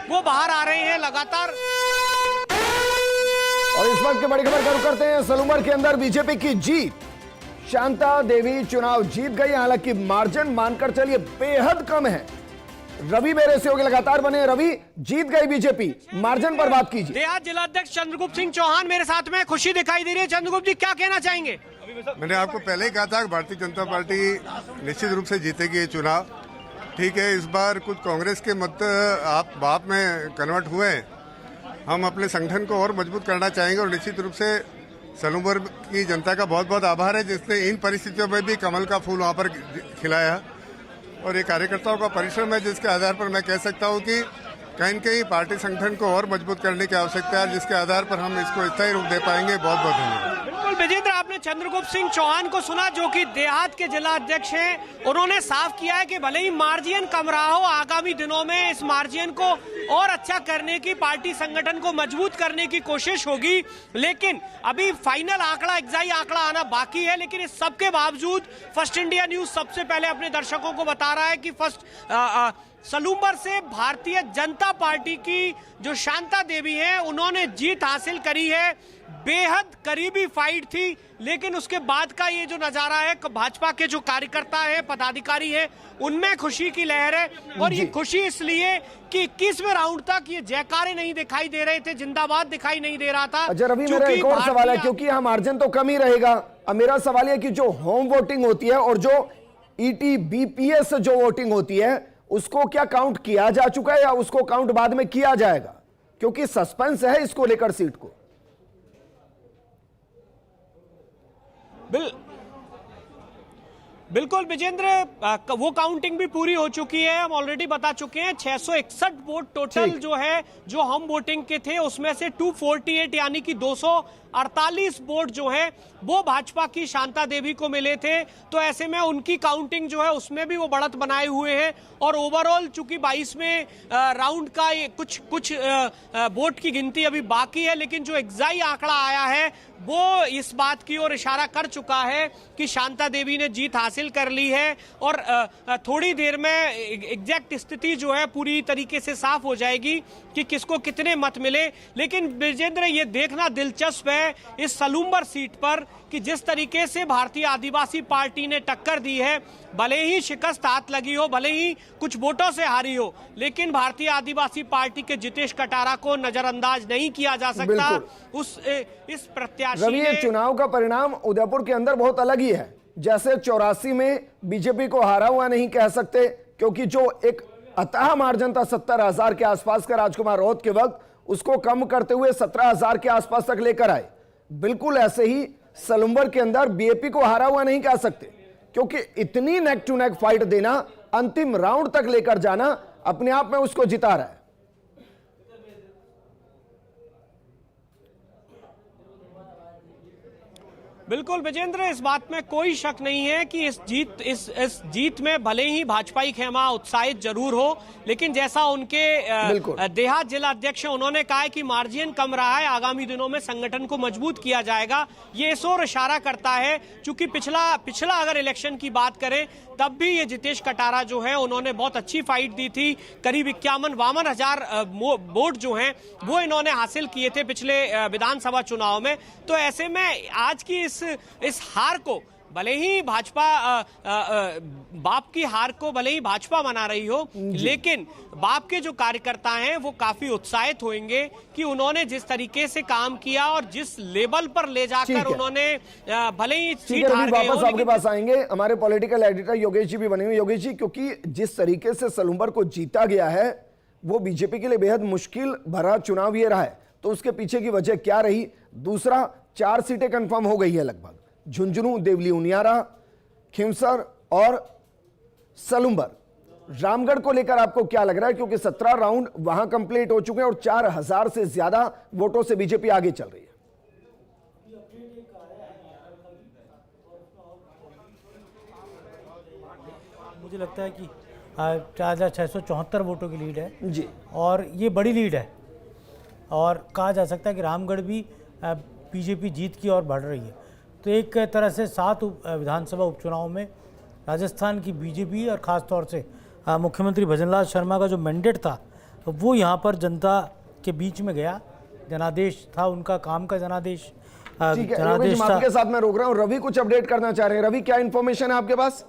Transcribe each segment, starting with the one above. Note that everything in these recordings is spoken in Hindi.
वो बाहर आ रहे हैं लगातार। और इस वक्त की बड़ी खबर शुरू करते हैं। सलूमर के अंदर बीजेपी की जीत। शांता देवी चुनाव जीत गई, हालांकि मार्जिन मानकर चलिए बेहद कम है। रवि मेरे सहयोगी लगातार बने। रवि, जीत गई बीजेपी, मार्जिन पर बात कीजिए। देहात जिलाध्यक्ष चंद्रगुप्त सिंह चौहान मेरे साथ में, खुशी दिखाई दे रही है। चंद्रगुप्त जी, क्या कहना चाहेंगे? मैंने आपको पहले ही कहा था कि भारतीय जनता पार्टी निश्चित रूप से जीतेगी ये चुनाव। ठीक है, इस बार कुछ कांग्रेस के मत आप बाप में कन्वर्ट हुए हैं। हम अपने संगठन को और मजबूत करना चाहेंगे और निश्चित रूप से सलूमर की जनता का बहुत बहुत आभार है जिसने इन परिस्थितियों में भी कमल का फूल वहाँ पर खिलाया। और ये कार्यकर्ताओं का परिश्रम है जिसके आधार पर मैं कह सकता हूँ कि कहीं न कहीं पार्टी संगठन को और मजबूत करने की आवश्यकता है, जिसके आधार पर हम इसको स्थायी रूप दे पाएंगे। बहुत बहुत धन्यवाद। बिल्कुल विजेंद्र, आपने चंद्रगुप्त सिंह चौहान को सुना जो कि देहात के जिला अध्यक्ष हैं। उन्होंने साफ किया है कि भले ही मार्जिन कम रहा हो, आगामी दिनों में इस मार्जिन को और अच्छा करने की, पार्टी संगठन को मजबूत करने की कोशिश होगी। लेकिन अभी फाइनल आंकड़ा, एग्जैक्ट आंकड़ा आना बाकी है। लेकिन इस सबके बावजूद फर्स्ट इंडिया न्यूज सबसे पहले अपने दर्शकों को बता रहा है कि सलूमर से भारतीय जनता पार्टी की जो शांता देवी है, उन्होंने जीत हासिल करी है। बेहद करीबी फाइट थी, लेकिन उसके बाद का ये जो नजारा है, भाजपा के जो कार्यकर्ता है, पदाधिकारी है, उनमें खुशी की लहर है। और ये खुशी इसलिए कि 21वें राउंड तक ये जयकारे नहीं दिखाई दे रहे थे, जिंदाबाद दिखाई नहीं दे रहा था। अच्छा रवि, मेरा एक और सवाल है, क्योंकि यहाँ मार्जिन तो कम ही रहेगा। अब मेरा सवाल है कि जो होम वोटिंग होती है और जो ETBPS जो वोटिंग होती है, उसको क्या काउंट किया जा चुका है या उसको काउंट बाद में किया जाएगा? क्योंकि सस्पेंस है इसको लेकर सीट को। बिल्कुल विजेंद्र, वो काउंटिंग भी पूरी हो चुकी है। हम ऑलरेडी बता चुके हैं 661 वोट टोटल जो है, जो हम वोटिंग के थे, उसमें से 248 यानी कि 248 वोट जो है वो भाजपा की शांता देवी को मिले थे। तो ऐसे में उनकी काउंटिंग जो है उसमें भी वो बढ़त बनाए हुए हैं। और ओवरऑल चूंकि 22वें राउंड का ये कुछ वोट की गिनती अभी बाकी है, लेकिन जो एग्जैक्ट आंकड़ा आया है वो इस बात की ओर इशारा कर चुका है कि शांता देवी ने जीत हासिल कर ली है। और थोड़ी देर में एग्जैक्ट स्थिति जो है पूरी तरीके से साफ हो जाएगी कि किसको कितने मत मिले। लेकिन विजेंद्र, ये देखना दिलचस्प है इस सलूमर सीट पर कि जिस तरीके से भारतीय आदिवासी पार्टी ने टक्कर दी है, भले ही शिकस्त हाथ लगी हो, भले ही कुछ वोटों से हारी हो, लेकिन भारतीय आदिवासी पार्टी के जितेश कटारा को नजरअंदाज नहीं किया जा सकता। इस प्रत्याशी रवि, ये चुनाव का परिणाम उदयपुर के अंदर बहुत अलग ही है। जैसे 84 में बीजेपी को हारा हुआ नहीं कह सकते, क्योंकि जो एक अतः मार्जिन था 70,000 के आसपास का राजकुमार राउत के वक्त, उसको कम करते हुए 17,000 के आसपास तक लेकर आए। बिल्कुल ऐसे ही सलूमर के अंदर बीएपी को हारा हुआ नहीं कह सकते, क्योंकि इतनी नेक टू नेक फाइट देना, अंतिम राउंड तक लेकर जाना, अपने आप में उसको जिता रहा है। बिल्कुल विजेंद्र, इस बात में कोई शक नहीं है कि इस जीत में भले ही भाजपाई खेमा उत्साहित जरूर हो, लेकिन जैसा उनके देहात जिला अध्यक्ष उन्होंने कहा है कि मार्जिन कम रहा है, आगामी दिनों में संगठन को मजबूत किया जाएगा। ये इस ओर इशारा करता है। चूंकि पिछला अगर इलेक्शन की बात करें तब भी ये जितेश कटारा जो है उन्होंने बहुत अच्छी फाइट दी थी। करीब 51 हजार वोट जो हैं वो इन्होंने हासिल किए थे पिछले विधानसभा चुनाव में। तो ऐसे में आज की इस हार को, भले ही भाजपा बाप की हार को भले ही भाजपा मना रही हो, लेकिन बाप के जो कार्यकर्ता हैं वो काफी उत्साहित होंगे कि उन्होंने जिस तरीके से काम किया और जिस लेवल पर ले जाकर उन्होंने भले ही सीट हार गए। वापस आपके पास आएंगे, हमारे पॉलिटिकल एडिटर योगेश जी भी बने हुए। योगेश जी, क्योंकि जिस तरीके से सलूमर को जीता गया है वो बीजेपी के लिए बेहद मुश्किल भरा चुनाव ये रहा है, तो उसके पीछे की वजह क्या रही? दूसरा, 4 सीटें कंफर्म हो गई है लगभग, झुंझुनू, देवली उनियारा, खिमसर और सलूमर। रामगढ़ को लेकर आपको क्या लग रहा है? क्योंकि 17 राउंड वहां कंप्लीट हो चुके हैं और 4,000 से ज्यादा वोटों से बीजेपी आगे चल रही है। मुझे लगता है कि 4,674 वोटों की लीड है जी, और ये बड़ी लीड है। और कहा जा सकता है कि रामगढ़ भी बीजेपी जीत की ओर बढ़ रही है। तो एक तरह से 7 विधानसभा उपचुनाव में राजस्थान की बीजेपी और ख़ास तौर से मुख्यमंत्री भजनलाल शर्मा का जो मैंडेट था तो वो यहाँ पर जनता के बीच में गया। जनादेश था उनका, काम का जनादेश ठीक है योगेश जी, जनादेश मैं था। आपके साथ मैं रोक रहा हूं। रवि कुछ अपडेट करना चाह रहे हैं। रवि, क्या इंफॉर्मेशन है आपके पास?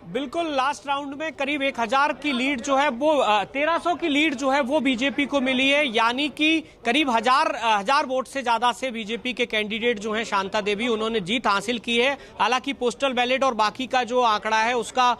बिल्कुल, लास्ट राउंड में करीब 1000 की लीड जो है वो 1300 की लीड जो है वो बीजेपी को मिली है, यानी कि करीब हजार वोट से ज्यादा से बीजेपी के कैंडिडेट जो हैं शांता देवी, उन्होंने जीत हासिल की है। हालांकि पोस्टल बैलेट और बाकी का जो आंकड़ा है उसका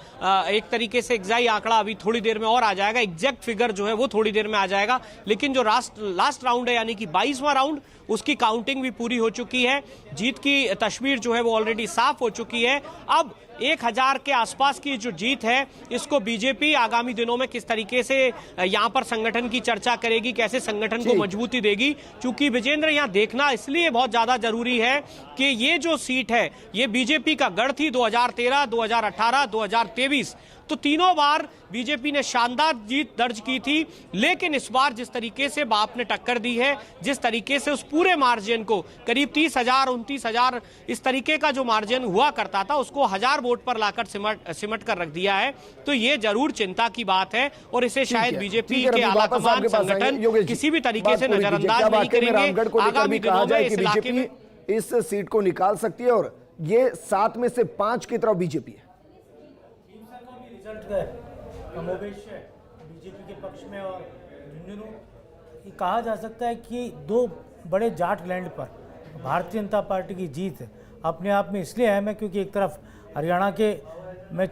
एक तरीके से एग्जैक्ट आंकड़ा अभी थोड़ी देर में और आ जाएगा, एग्जैक्ट फिगर जो है वो थोड़ी देर में आ जाएगा। लेकिन जो लास्ट राउंड है यानी कि 22वां राउंड, उसकी काउंटिंग भी पूरी हो चुकी है। जीत की तस्वीर जो है वो ऑलरेडी साफ हो चुकी है। अब 1000 के आसपास की जो जीत है, इसको बीजेपी आगामी दिनों में किस तरीके से यहां पर संगठन की चर्चा करेगी, कैसे संगठन को मजबूती देगी। क्योंकि विजेंद्र, यहां देखना इसलिए बहुत ज्यादा जरूरी है कि ये जो सीट है ये बीजेपी का गढ़ थी 2013, 2018, 2023, तो तीनों बार बीजेपी ने शानदार जीत दर्ज की थी। लेकिन इस बार जिस तरीके से बाप ने टक्कर दी है, जिस तरीके से उस पूरे मार्जिन को करीब 30,000, 29,000 इस तरीके का जो मार्जिन हुआ करता था, उसको 1000 वोट पर लाकर सिमट कर रख दिया है, तो ये जरूर चिंता की बात है। और इसे शायद बीजेपी के आलाकमान संगठन किसी भी तरीके से नजरअंदाज नहीं करेंगे। आगामी दिनों में इस इलाके में इस सीट को निकाल सकती है और ये 7 में से 5 की तरफ बीजेपी है। रिजल्ट कमोबेश बीजेपी के पक्ष में और झुंझुनू। कहा जा सकता है कि दो बड़े जाट लैंड पर भारतीय जनता पार्टी की जीत अपने आप में इसलिए अहम है क्योंकि एक तरफ हरियाणा के